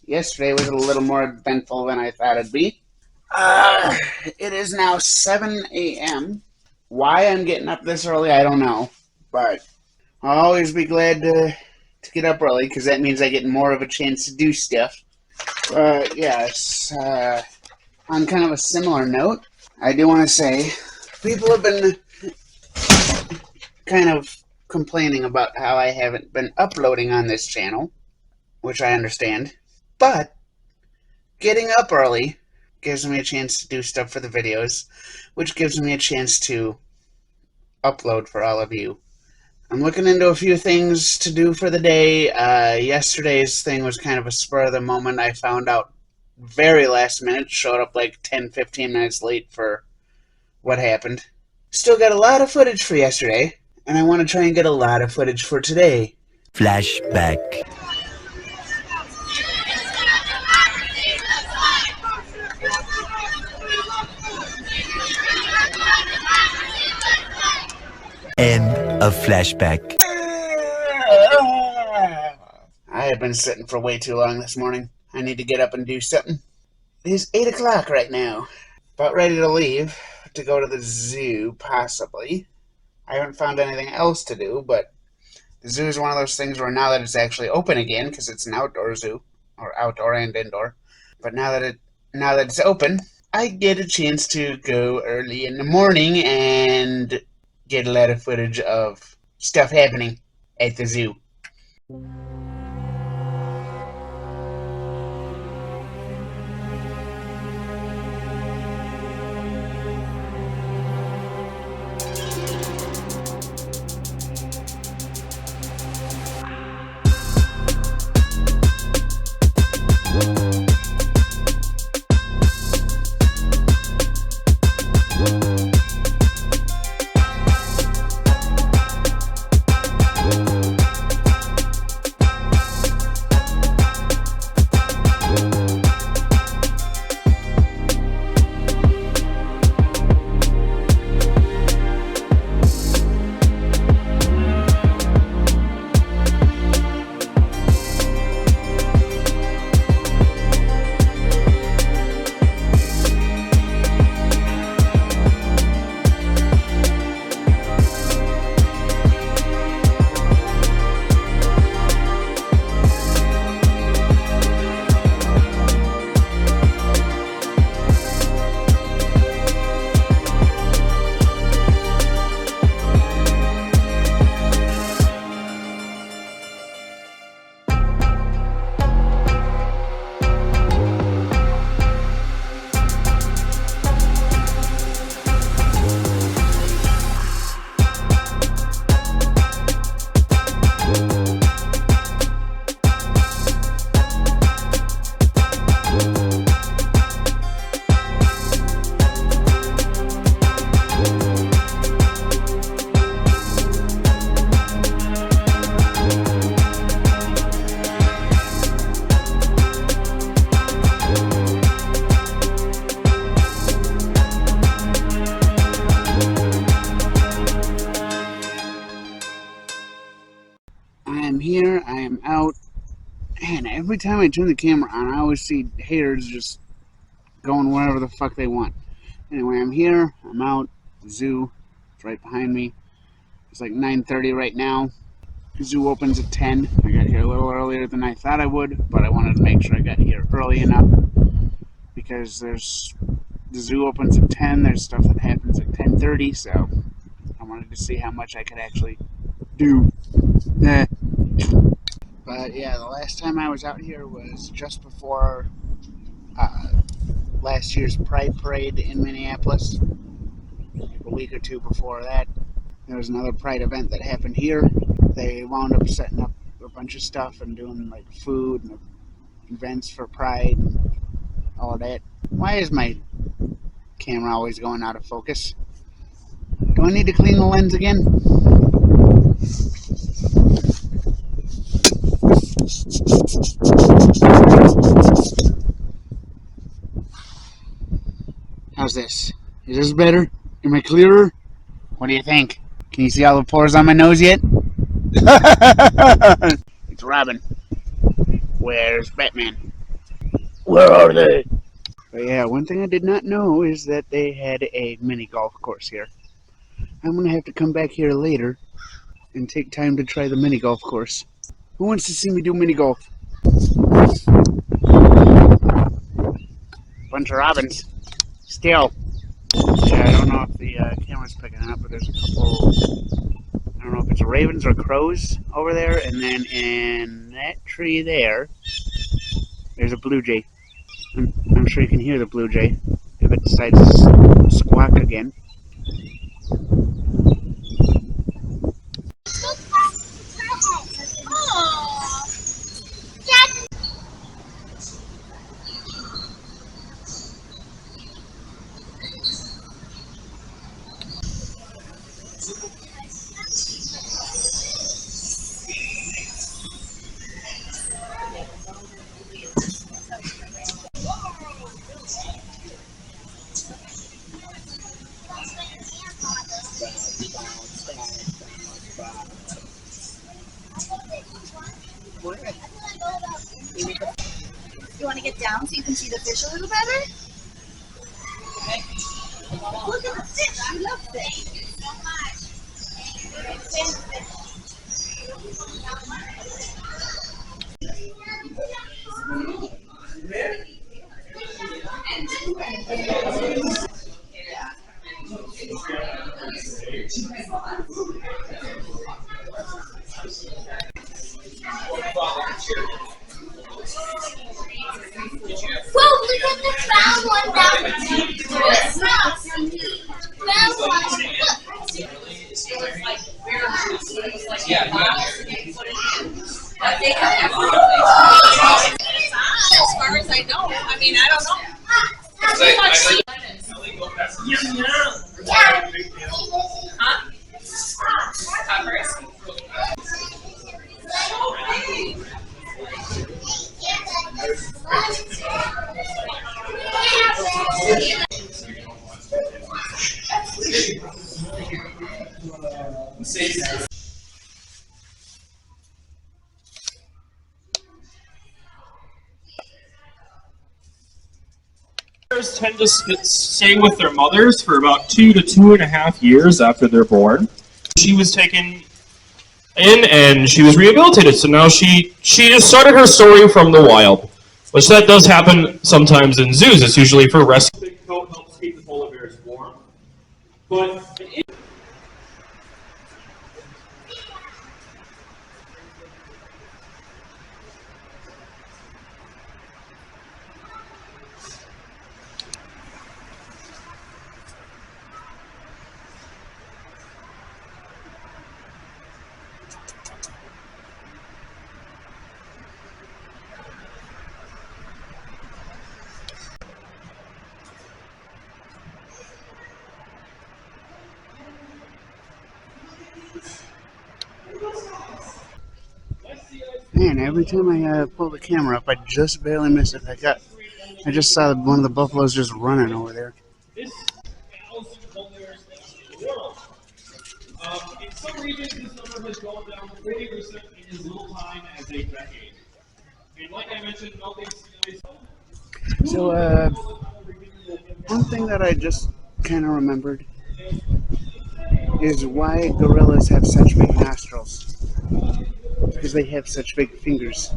Yesterday was a little more eventful than I thought it'd be. It is now 7 a.m. Why I'm getting up this early, I don't know. But I'll always be glad to get up early because that means I get more of a chance to do stuff. Yes, on kind of a similar note, I do want to say people have been kind of complaining about how I haven't been uploading on this channel, which I understand. But getting up early gives me a chance to do stuff for the videos, which gives me a chance to upload for all of you. I'm looking into a few things to do for the day. Yesterday's thing was kind of a spur of the moment. I found out very last minute, showed up like 10-15 minutes late for what happened. Still got a lot of footage for yesterday, and I want to try and get a lot of footage for today. Flashback. End of flashback. I have been sitting for way too long this morning. I need to get up and do something. It is 8 o'clock right now. About ready to leave to go to the zoo, possibly. I haven't found anything else to do, but the zoo is one of those things where now that it's actually open again, because it's an outdoor zoo, or outdoor and indoor, but now that it's open, I get a chance to go early in the morning and get a lot of footage of stuff happening at the zoo. I am here, I am out, and every time I turn the camera on, I always see haters just going wherever the fuck they want. Anyway, I'm here, I'm out, the zoo, it's right behind me. It's like 9:30 right now. The zoo opens at 10. I got here a little earlier than I thought I would, but I wanted to make sure I got here early enough because the zoo opens at 10, there's stuff that happens at 10:30, so I wanted to see how much I could actually do. But yeah, the last time I was out here was just before last year's Pride Parade in Minneapolis. Like a week or two before that, there was another Pride event that happened here. They wound up setting up a bunch of stuff and doing like food and events for Pride and all of that. Why is my camera always going out of focus? Do I need to clean the lens again? How's this? Is this better? Am I clearer? What do you think? Can you see all the pores on my nose yet? It's Robin. Where's Batman? Where are they? But yeah, one thing I did not know is that they had a mini golf course here. I'm gonna have to come back here later and take time to try the mini golf course. Who wants to see me do mini golf? Bunch of robins. Still. Yeah, I don't know if the camera's picking up, but there's a couple. I don't know if it's ravens or crows over there, and then in that tree there's a blue jay. I'm sure you can hear the blue jay if it decides to squawk again. You want to get down so you can see the fish a little better? Look at the fish. I love fish. Whoa, look at the brown one down there. It's not. Brown one. As far as I know. I mean, I don't know. Huh? Peppers? Tend to stay with their mothers for about 2 to 2.5 years after they're born. She was taken in and she was rehabilitated, so now she just started her story from the wild, which that does happen sometimes in zoos. It's usually for rescue. The coat helps keep the polar bears warm, but Man, every time I pull the camera up, I just barely miss it. I just saw one of the buffaloes just running over there. this 1,000 polar bears in the world. In some regions, this number has gone down 40% in as little time as a decade. And like I mentioned, melting sea ice. So, one thing that I just kind of remembered is why gorillas have such big nostrils. Because they have such big fingers.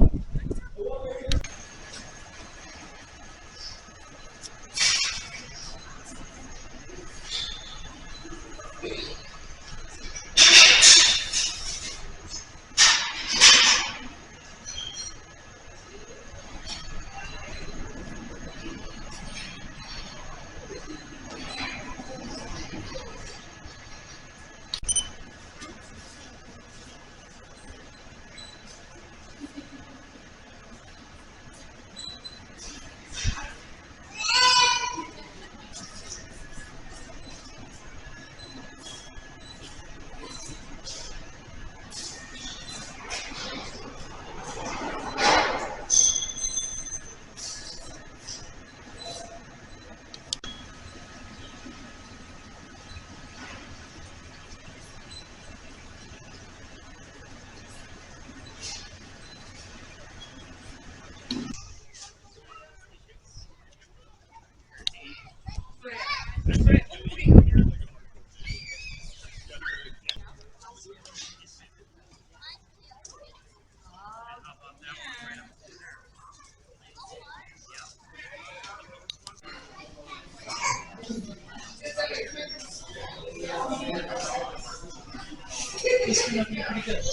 It's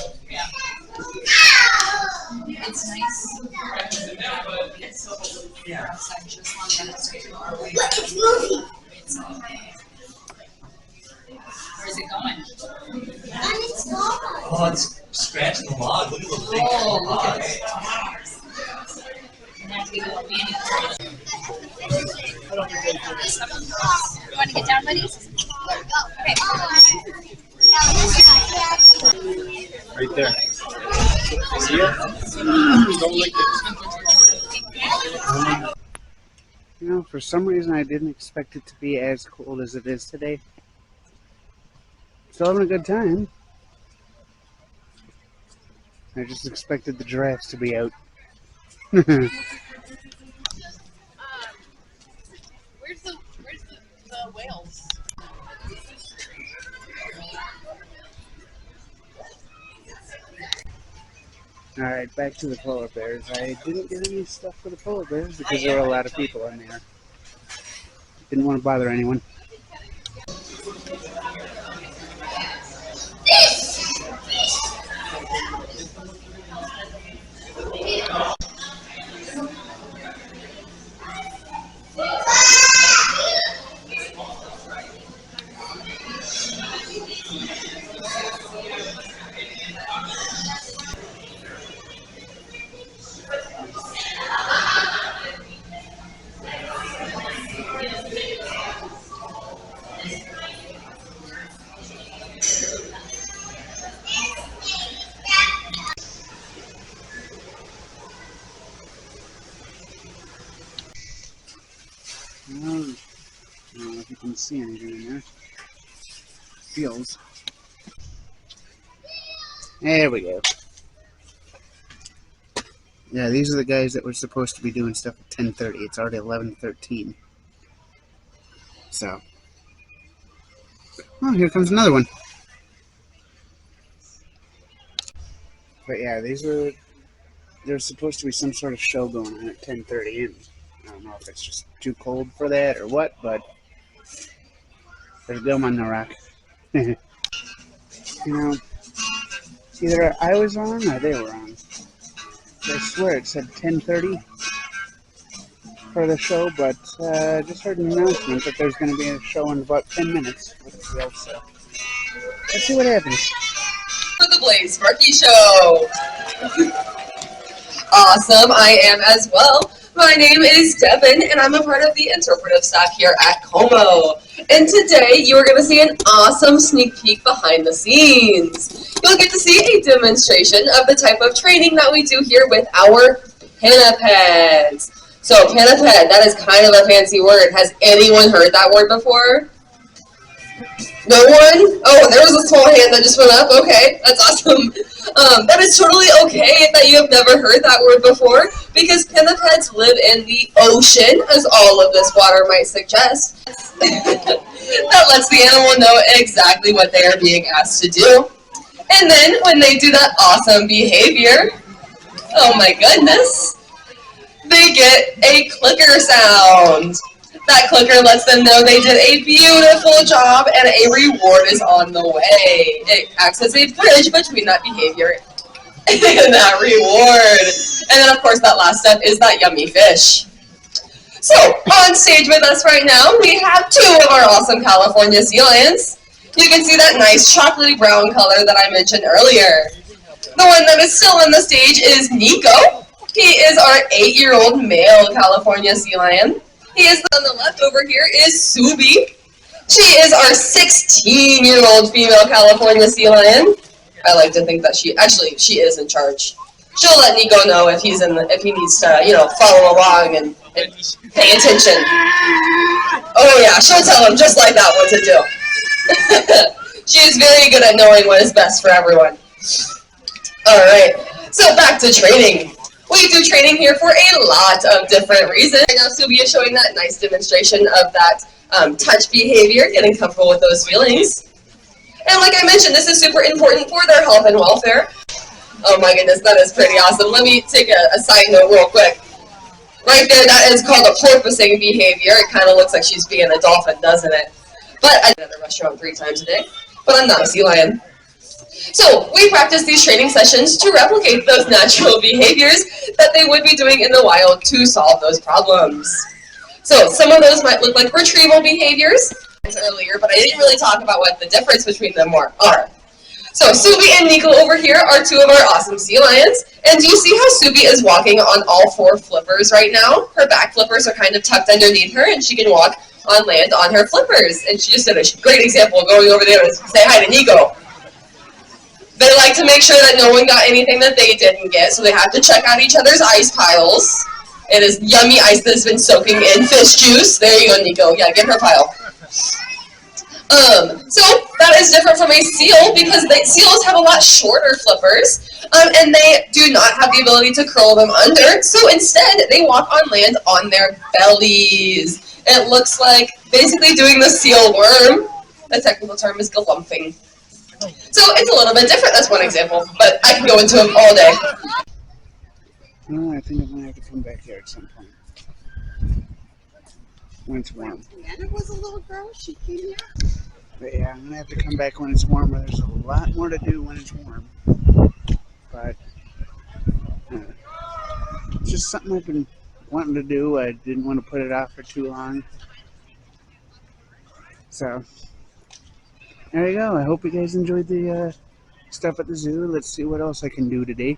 nice. It's so outside just long enough to Look, it's moving. Where's it going? And it's gone. Oh, it's scratching the log. Look at the big Oh, look at log. this. And that's a little baby. You want to get down, buddies? Right there. See it? Don't lick it. You know, for some reason I didn't expect it to be as cold as it is today. Still having a good time. I just expected the giraffes to be out. Where's the whales? Alright, back to the polar bears. I didn't get any stuff for the polar bears because there were a lot of people in there. Didn't want to bother anyone. I don't know if you can see anything in there. Feels. There we go. Yeah, these are the guys that were supposed to be doing stuff at 10:30. It's already 11:13. So. Oh, here comes another one. But yeah, there's supposed to be some sort of show going on at 10:30, and I don't know if it's just too cold for that or what, but there's gum on the rock. You know, either I was wrong or they were wrong. I swear it said 10:30 for the show, but I just heard an announcement that there's going to be a show in about 10 minutes. So let's see what happens. For the Blaze Sparky Show. Awesome, I am as well. My name is Devin, and I'm a part of the interpretive staff here at Como. And today, you are going to see an awesome sneak peek behind the scenes. You'll get to see a demonstration of the type of training that we do here with our pinnipeds. So, pinniped, that is kind of a fancy word. Has anyone heard that word before? No one? Oh, there was a small hand that just went up. Okay, that's awesome. That is totally okay that you have never heard that word before, because pinnipeds live in the ocean, as all of this water might suggest. That lets the animal know exactly what they are being asked to do. And then, when they do that awesome behavior, oh my goodness, they get a clicker sound. That clicker lets them know they did a beautiful job and a reward is on the way. It acts as a bridge between that behavior and that reward. And then, of course, that last step is that yummy fish. So, on stage with us right now, we have two of our awesome California sea lions. You can see that nice chocolatey brown color that I mentioned earlier. The one that is still on the stage is Nico. He is our 8-year-old male California sea lion. He is on the left over here is Subi. She is our 16-year-old female California sea lion. I like to think that she is in charge. She'll let Nico know if he needs to, follow along and pay attention. Oh yeah, she'll tell him just like that what to do. She is very good at knowing what is best for everyone. Alright, so back to training. We do training here for a lot of different reasons. Right now, Subi is showing that nice demonstration of that touch behavior, getting comfortable with those feelings. And like I mentioned, this is super important for their health and welfare. Oh my goodness, that is pretty awesome. Let me take a side note real quick. Right there, that is called a porpoising behavior. It kind of looks like she's being a dolphin, doesn't it? But I go to the restaurant 3 times a day, but I'm not a sea lion. So we practice these training sessions to replicate those natural behaviors that they would be doing in the wild to solve those problems. So some of those might look like retrieval behaviors earlier, but I didn't really talk about what the difference between them are. So Subi and Nico over here are two of our awesome sea lions. And do you see how Subi is walking on all four flippers right now? Her back flippers are kind of tucked underneath her, and she can walk on land on her flippers. And she just did a great example of going over there to say hi to Nico. They like to make sure that no one got anything that they didn't get, so they have to check out each other's ice piles. It is yummy ice that's been soaking in fish juice. There you go, Nico. Yeah, get her pile. So that is different from a seal because seals have a lot shorter flippers, and they do not have the ability to curl them under. So instead, they walk on land on their bellies. It looks like basically doing the seal worm. The technical term is galumphing. So it's a little bit different. That's one example, but I can go into them all day. Well, I think I'm gonna have to come back here at some point when it's warm. Anna was a little girl. She came here. But yeah, I'm gonna have to come back when it's warmer. There's a lot more to do when it's warm. But it's just something I've been wanting to do. I didn't want to put it off for too long. So there you go. I hope you guys enjoyed the stuff at the zoo. Let's see what else I can do today.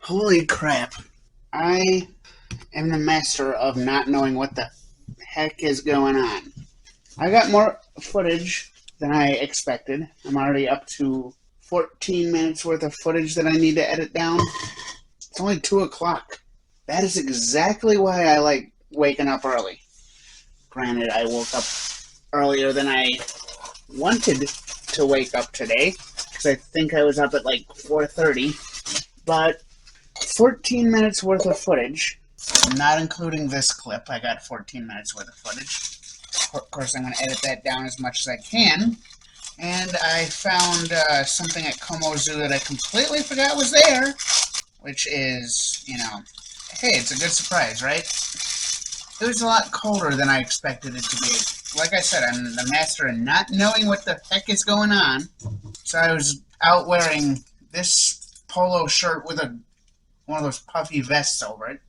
Holy crap. I am the master of not knowing what the heck is going on. I got more footage than I expected. I'm already up to 14 minutes worth of footage that I need to edit down. It's only 2 o'clock. That is exactly why I like waking up early. Granted, I woke up earlier than I wanted to wake up today, because I think I was up at like 4:30, but 14 minutes worth of footage, not including this clip. I got 14 minutes worth of footage. Of course, I'm going to edit that down as much as I can. And I found something at Como Zoo that I completely forgot was there, which is, you know, hey, it's a good surprise, right? It was a lot colder than I expected it to be. Like I said, I'm the master in not knowing what the heck is going on. So I was out wearing this polo shirt with one of those puffy vests over it,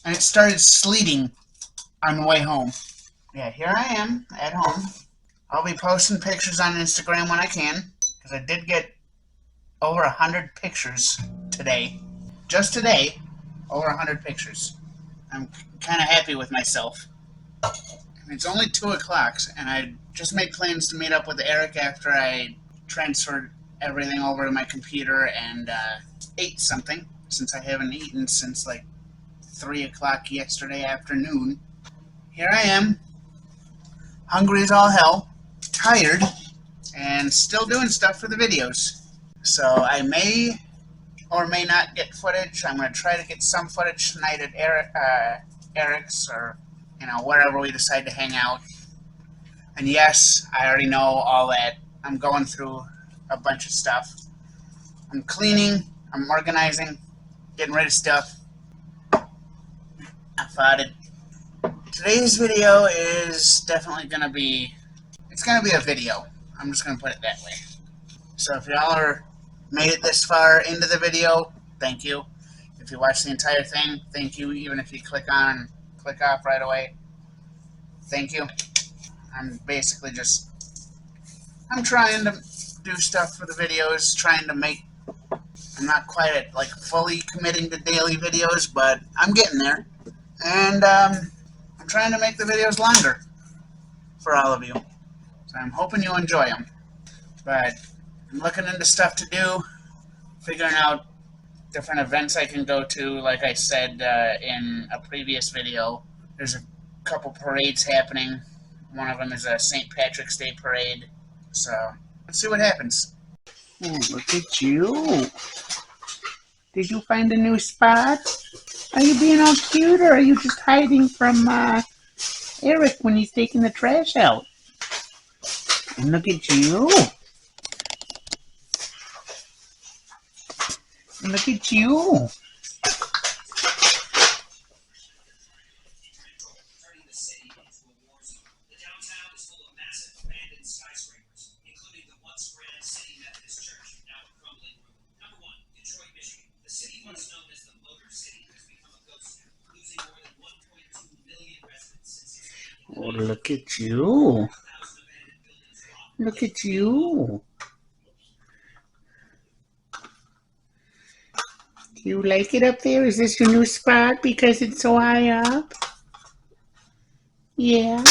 and it started sleeting on the way home. Yeah, here I am at home. I'll be posting pictures on Instagram when I can, because I did get over 100 pictures today. Just today, over 100 pictures. I'm kind of happy with myself. It's only 2 o'clock, and I just made plans to meet up with Eric after I transferred everything over to my computer and ate something, since I haven't eaten since like 3 o'clock yesterday afternoon. Here I am, hungry as all hell, tired, and still doing stuff for the videos. So I may or may not get footage. I'm going to try to get some footage tonight at Eric's, or, you know, wherever we decide to hang out. And yes, I already know all that. I'm going through a bunch of stuff. I'm cleaning, I'm organizing, getting rid of stuff. I thought today's video is definitely going to be, it's going to be a video. I'm just going to put it that way. So if y'all are made it this far into the video, thank you. If you watch the entire thing, thank you. Even if you click on and click off right away, thank you. I'm basically just, I'm trying to do stuff for the videos, trying to make, I'm not quite at like fully committing to daily videos, but I'm getting there. And I'm trying to make the videos longer for all of you. So I'm hoping you enjoy them. But I'm looking into stuff to do, figuring out different events I can go to. Like I said in a previous video, there's a couple parades happening. One of them is a St. Patrick's Day parade. So let's see what happens. Oh, look at you. Did you find a new spot? Are you being all cute, or are you just hiding from Eric when he's taking the trash out? And look at you. Look at you. Oh, look at you. Look at you. Do you like it up there? Is this your new spot because it's so high up? Yeah.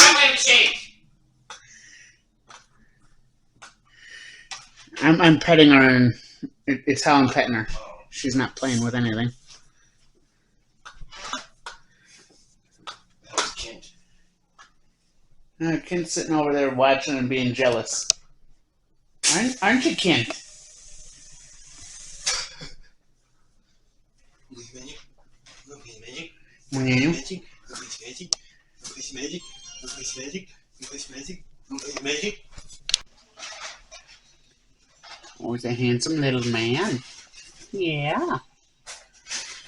I'm petting her, and it's how I'm petting her. She's not playing with anything. Kent's sitting over there watching and being jealous. Aren't you, Kent? Oh, he's a handsome little man. Yeah.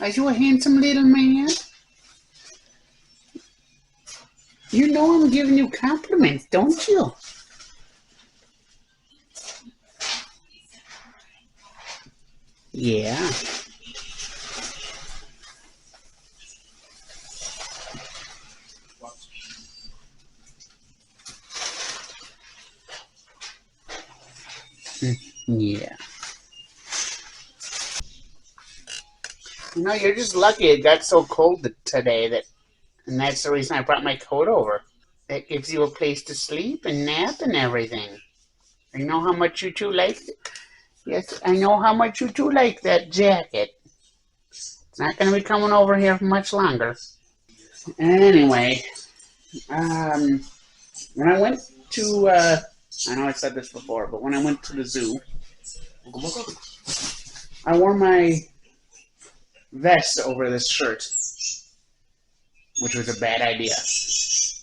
Are you a handsome little man? You know I'm giving you compliments, don't you? Yeah. Yeah. You know, you're just lucky it got so cold today, and that's the reason I brought my coat over. That gives you a place to sleep and nap and everything. I know how much you two like it. Yes, I know how much you two like that jacket. It's not going to be coming over here for much longer. Anyway, when I went to, I know I said this before, but when I went to the zoo, I wore my vest over this shirt, which was a bad idea.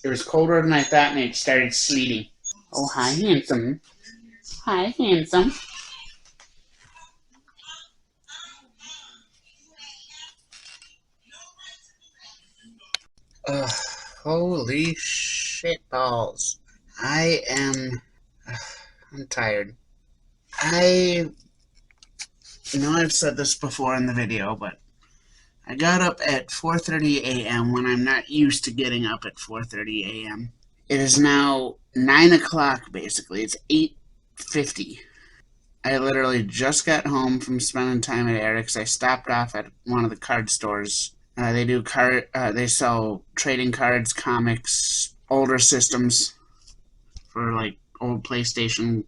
It was colder than I thought, and it started sleeting. Oh, hi, handsome. Hi, handsome. Holy shit balls. I'm tired. I know I've said this before in the video, but I got up at 4:30 a.m. when I'm not used to getting up at 4:30 a.m. It is now 9 o'clock, basically. It's 8:50. I literally just got home from spending time at Eric's. I stopped off at one of the card stores. They sell trading cards, comics, older systems for like old PlayStation,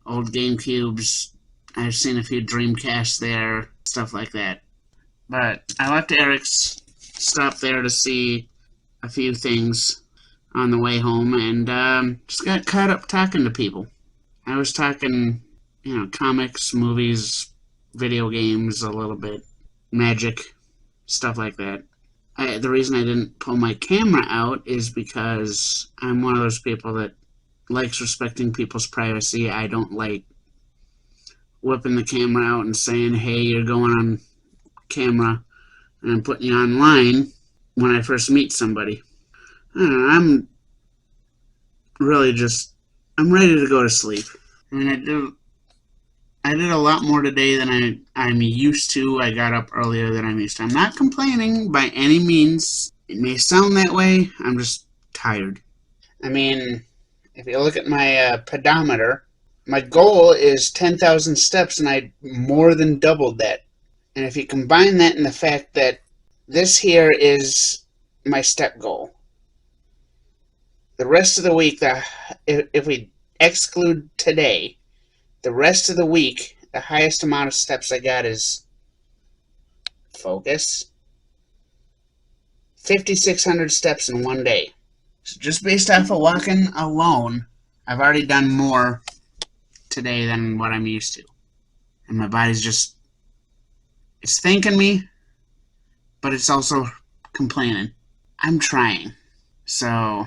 old GameCubes. I've seen a few Dreamcasts there, stuff like that. But I left Eric's, stopped there to see a few things on the way home, and just got caught up talking to people. I was talking, comics, movies, video games, a little bit, magic, stuff like that. The reason I didn't pull my camera out is because I'm one of those people that likes respecting people's privacy. I don't like whipping the camera out and saying, hey, you're going on camera and I'm putting you online when I first meet somebody. I don't know, I'm ready to go to sleep. I mean, I did a lot more today than I'm used to. I got up earlier than I'm used to. I'm not complaining by any means. It may sound that way. I'm just tired. I mean, if you look at my pedometer, my goal is 10,000 steps, and I more than doubled that. And if you combine that in the fact that this here is my step goal, the rest of the week, if we exclude today, the rest of the week, the highest amount of steps I got is, focus, 5,600 steps in one day. So just based off of walking alone, I've already done more today than what I'm used to. And my body's it's thanking me but it's also complaining. I'm trying. So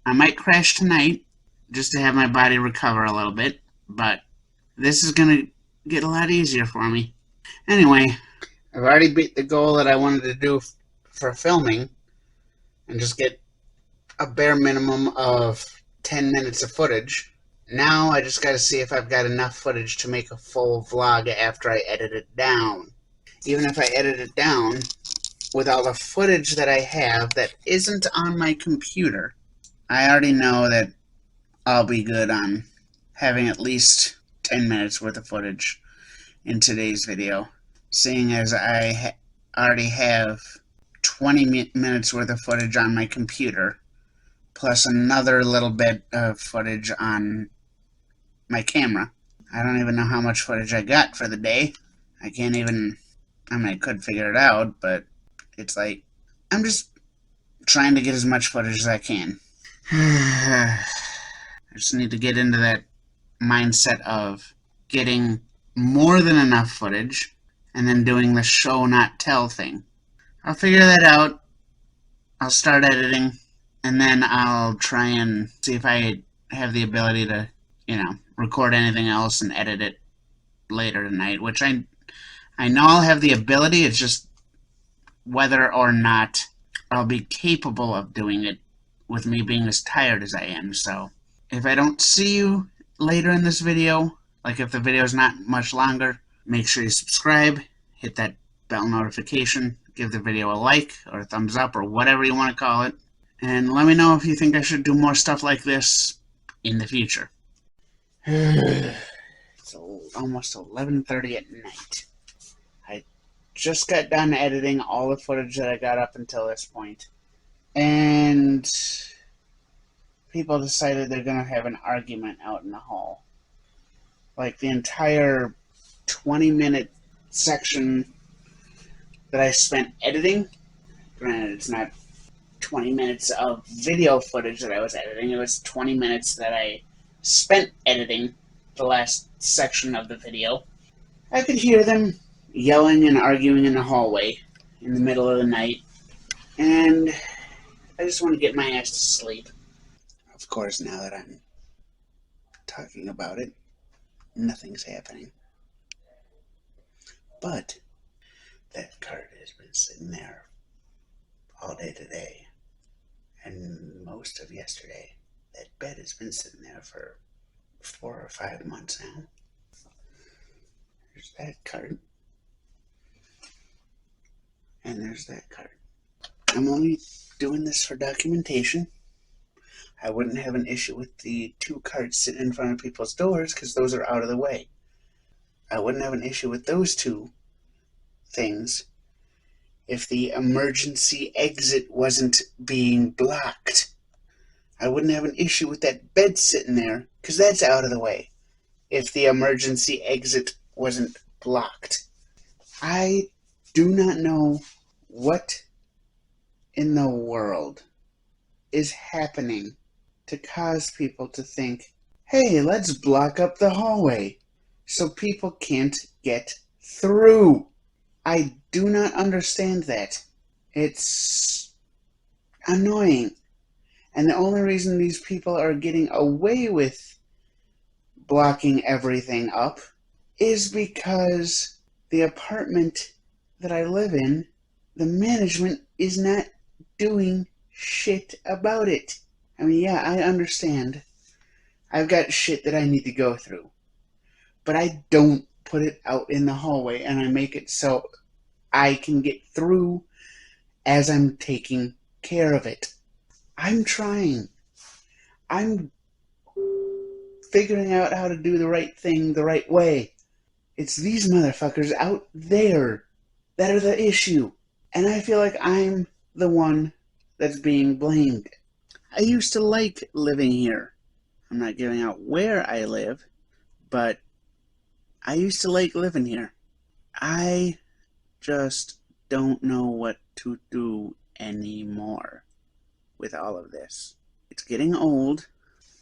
I might crash tonight just to have my body recover a little bit, but this is going to get a lot easier for me. Anyway, I've already beat the goal that I wanted to do for filming and just get a bare minimum of 10 minutes of footage. Now I just got to see if I've got enough footage to make a full vlog after I edit it down. Even if I edit it down, with all the footage that I have that isn't on my computer, I already know that I'll be good on having at least 10 minutes worth of footage in today's video, seeing as I already have 20 minutes worth of footage on my computer, plus another little bit of footage on my camera. I don't even know how much footage I got for the day. I can't even, I mean, I could figure it out, but it's like, I'm just trying to get as much footage as I can. I just need to get into that mindset of getting more than enough footage and then doing the show not tell thing. I'll figure that out. I'll start editing, and then I'll try and see if I have the ability to, record anything else and edit it later tonight, which I know I'll have the ability. It's just whether or not I'll be capable of doing it with me being as tired as I am. So if I don't see you later in this video, like if the video is not much longer, make sure you subscribe, hit that bell notification, give the video a like or a thumbs up or whatever you want to call it, and let me know if you think I should do more stuff like this in the future. It's almost 11:30 at night. I just got done editing all the footage that I got up until this point, and people decided they're going to have an argument out in the hall. Like the entire 20-minute section that I spent editing, granted it's not 20 minutes of video footage that I was editing, it was 20 minutes that I spent editing the last section of the video. I could hear them yelling and arguing in the hallway in the middle of the night, and I just want to get my ass to sleep. Of course, now that I'm talking about it, nothing's happening. But that cart has been sitting there all day today, and most of yesterday. That bed has been sitting there for 4 or 5 months now. There's that cart. And there's that cart. I'm only doing this for documentation. I wouldn't have an issue with the 2 carts sitting in front of people's doors because those are out of the way. I wouldn't have an issue with those 2 things if the emergency exit wasn't being blocked. I wouldn't have an issue with that bed sitting there because that's out of the way if the emergency exit wasn't blocked. I do not know what in the world is happening to cause people to think, hey, let's block up the hallway so people can't get through. I do not understand that. It's annoying. And the only reason these people are getting away with blocking everything up is because the apartment that I live in, the management is not doing shit about it. I mean, yeah, I understand. I've got shit that I need to go through. But I don't put it out in the hallway, and I make it so I can get through as I'm taking care of it. I'm trying. I'm figuring out how to do the right thing the right way. It's these motherfuckers out there that are the issue. And I feel like I'm the one that's being blamed. I used to like living here. I'm not giving out where I live, but I used to like living here. I just don't know what to do anymore with all of this. It's getting old.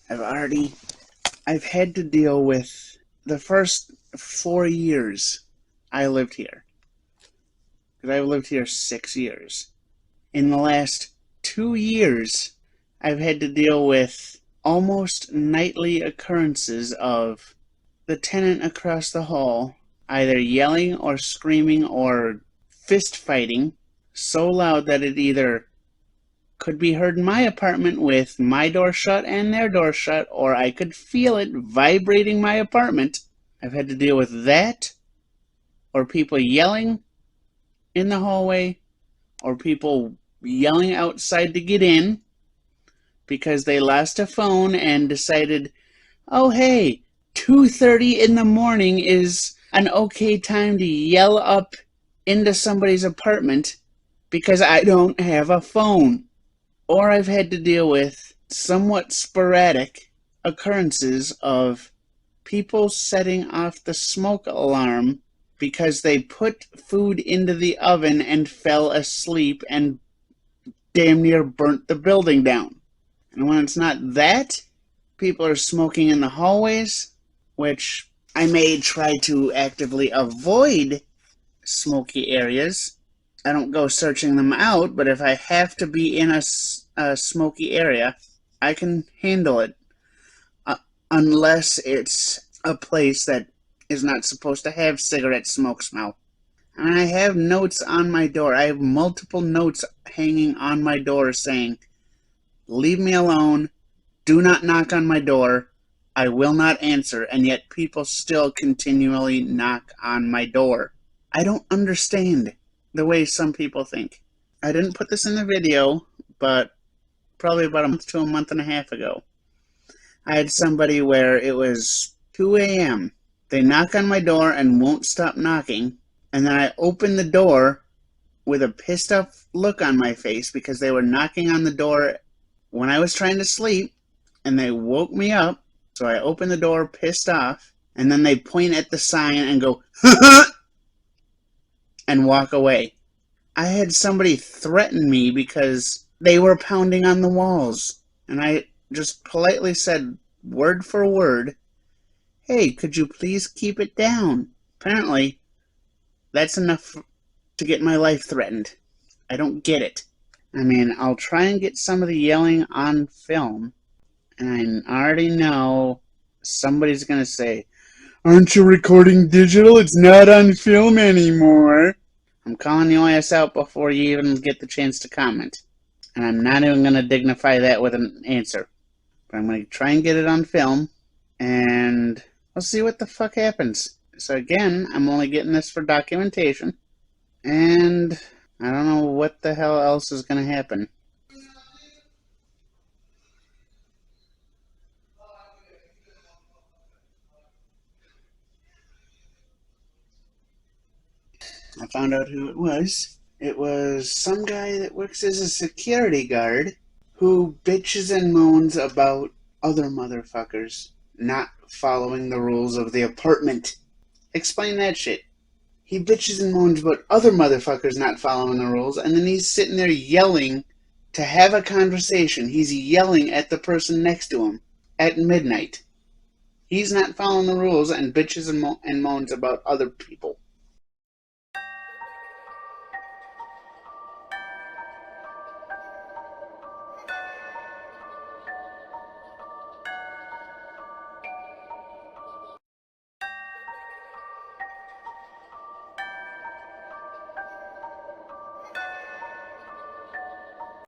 I've had to deal with the first 4 years I lived here. because I've lived here 6 years. In the last 2 years, I've had to deal with almost nightly occurrences of the tenant across the hall either yelling or screaming or fist fighting so loud that it either could be heard in my apartment with my door shut and their door shut, or I could feel it vibrating my apartment. I've had to deal with that, or people yelling in the hallway, or people yelling outside to get in because they lost a phone and decided, oh hey, 2:30 in the morning is an okay time to yell up into somebody's apartment because I don't have a phone. Or I've had to deal with somewhat sporadic occurrences of people setting off the smoke alarm because they put food into the oven and fell asleep and damn near burnt the building down. And when it's not that, people are smoking in the hallways, which I may try to actively avoid smoky areas. I don't go searching them out, but if I have to be in a smoky area, I can handle it. Unless it's a place that is not supposed to have cigarette smoke smell. And I have notes on my door. I have multiple notes hanging on my door saying, leave me alone, do not knock on my door, I will not answer, and yet people still continually knock on my door. I don't understand the way some people think. I didn't put this in the video, but probably about a month to a month and a half ago, I had somebody where it was 2 a.m. They knock on my door and won't stop knocking, and then I open the door with a pissed off look on my face because they were knocking on the door when I was trying to sleep, and they woke me up, so I open the door pissed off, and then they point at the sign and go, and walk away. I had somebody threaten me because they were pounding on the walls, and I just politely said, word for word, hey, could you please keep it down? Apparently, that's enough to get my life threatened. I don't get it. I mean, I'll try and get some of the yelling on film, and I already know somebody's going to say, aren't you recording digital? It's not on film anymore. I'm calling your ass out before you even get the chance to comment. And I'm not even going to dignify that with an answer. But I'm going to try and get it on film, and we'll see what the fuck happens. So again, I'm only getting this for documentation, and I don't know what the hell else is going to happen. I found out who it was. It was some guy that works as a security guard who bitches and moans about other motherfuckers not following the rules of the apartment. Explain that shit. He bitches and moans about other motherfuckers not following the rules, and then he's sitting there yelling to have a conversation. He's yelling at the person next to him at midnight. He's not following the rules and bitches and moans about other people.